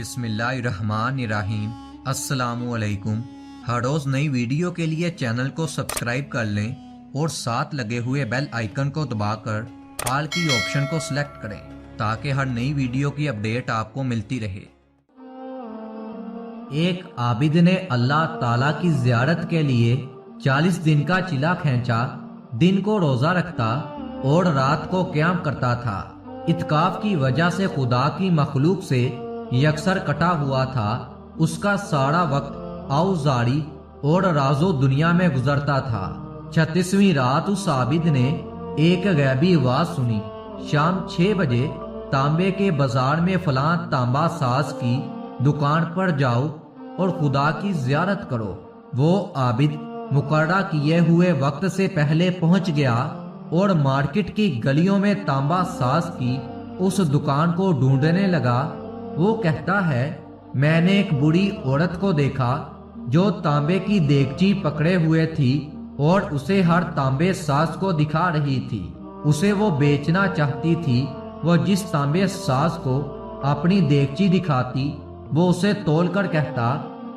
बिस्मिल्लाहिर्रहमानिर्रहीम। अस्सलामु अलैकुम। हर रोज़ नई वीडियो के लिए चैनल को सब्सक्राइब कर लें और साथ लगे हुए बेल आइकन को दबाकर ऑल की ऑप्शन को सिलेक्ट करें ताकि हर नई वीडियो की अपडेट आपको मिलती रहे। एक आबिद ने अल्लाह ताला की ज़ियारत के लिए 40 दिन का चिला खींचा, दिन को रोज़ा रखता और रात को क़याम करता था। इत्काफ की वजह से खुदा की मखलूक से यकसर कटा हुआ था। उसका सारा वक्त औजारी और राजो दुनिया में गुजरता था। 36वीं रात उस आबिद ने एक गैबी आवाज सुनी, शाम 6 बजे तांबे के बाजार में फलां तांबा साज की दुकान पर जाओ और खुदा की ज़ियारत करो। वो आबिद मुकर्रा किए हुए वक्त से पहले पहुंच गया और मार्केट की गलियों में तांबा साज की उस दुकान को ढूंढने लगा। वो कहता है, मैंने एक बूढ़ी औरत को देखा जो तांबे की देगची पकड़े हुए थी और उसे हर तांबे साज को दिखा रही थी। उसे वो बेचना चाहती थी। वो जिस तांबे साज को अपनी देगची दिखाती वो उसे तोल कर कहता,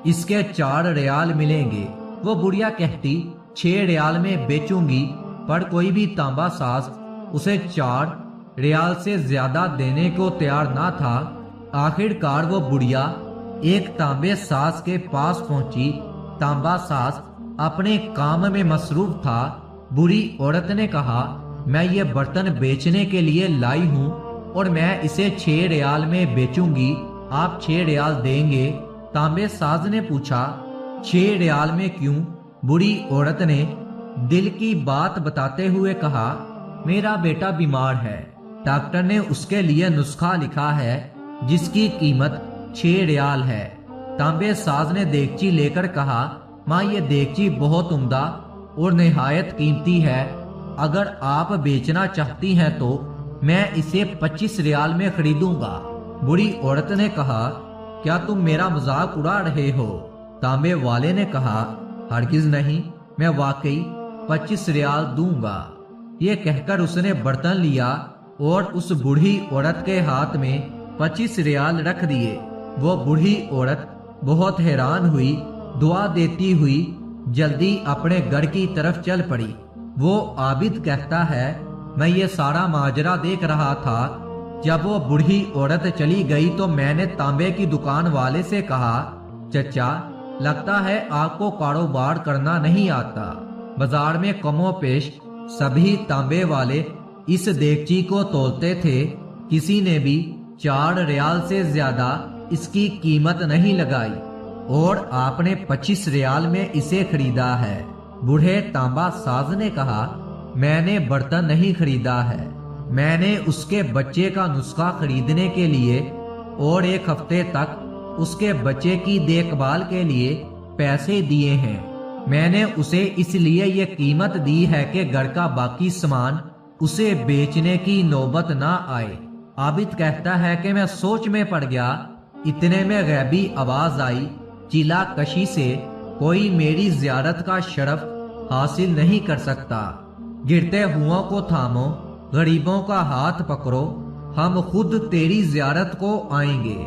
इसके 4 रियाल मिलेंगे। वो बुढ़िया कहती, 6 रियाल में बेचूंगी, पर कोई भी तांबा साज उसे 4 रियाल से ज्यादा देने को तैयार ना था। आखिरकार वो बुढ़िया एक तांबे साज के पास पहुंची। तांबा साज अपने काम में मसरूफ था। बुरी औरत ने कहा, मैं ये बर्तन बेचने के लिए लाई हूँ और मैं इसे 6 रियाल में बेचूंगी, आप 6 रियाल देंगे? तांबे साज ने पूछा, 6 रियाल में क्यों? बुरी औरत ने दिल की बात बताते हुए कहा, मेरा बेटा बीमार है, डॉक्टर ने उसके लिए नुस्खा लिखा है जिसकी कीमत 6 रियाल है। तांबे साज ने देगची लेकर कहा, माँ ये देगची बहुत उम्दा और निहायत कीमती है, अगर आप बेचना चाहती हैं तो मैं इसे 25 रियाल में खरीदूंगा। बुरी औरत ने कहा, क्या तुम मेरा मजाक उड़ा रहे हो? तांबे वाले ने कहा, हरगिज नहीं, मैं वाकई 25 रियाल दूंगा। ये कहकर उसने बर्तन लिया और उस बूढ़ी औरत के हाथ में 25 रियाल रख दिए। वो बूढ़ी औरत बहुत हैरान हुई, दुआ देती हुई जल्दी अपने घर की तरफ चल पड़ी। वो आबिद कहता है, मैं ये सारा माजरा देख रहा था। जब वो बूढ़ी औरत चली गई तो मैंने तांबे की दुकान वाले से कहा, चचा लगता है आपको कारोबार करना नहीं आता। बाजार में कमो पेश सभी तांबे वाले इस देगची को तोलते थे, किसी ने भी 4 रियाल से ज्यादा इसकी कीमत नहीं लगाई और आपने 25 रियाल में इसे खरीदा है। बूढ़े तांबा साज ने कहा, मैंने बर्तन नहीं खरीदा है, मैंने उसके बच्चे का नुस्खा खरीदने के लिए और 1 हफ्ते तक उसके बच्चे की देखभाल के लिए पैसे दिए हैं। मैंने उसे इसलिए ये कीमत दी है कि घर का बाकी सामान उसे बेचने की नौबत ना आए। आबिद कहता है कि मैं सोच में पड़ गया। इतने में गैबी आवाज आई, चिला कशी से कोई मेरी ज़ियारत का शरफ हासिल नहीं कर सकता। गिरते हुओं को थामो, गरीबों का हाथ पकड़ो, हम खुद तेरी ज़ियारत को आएंगे।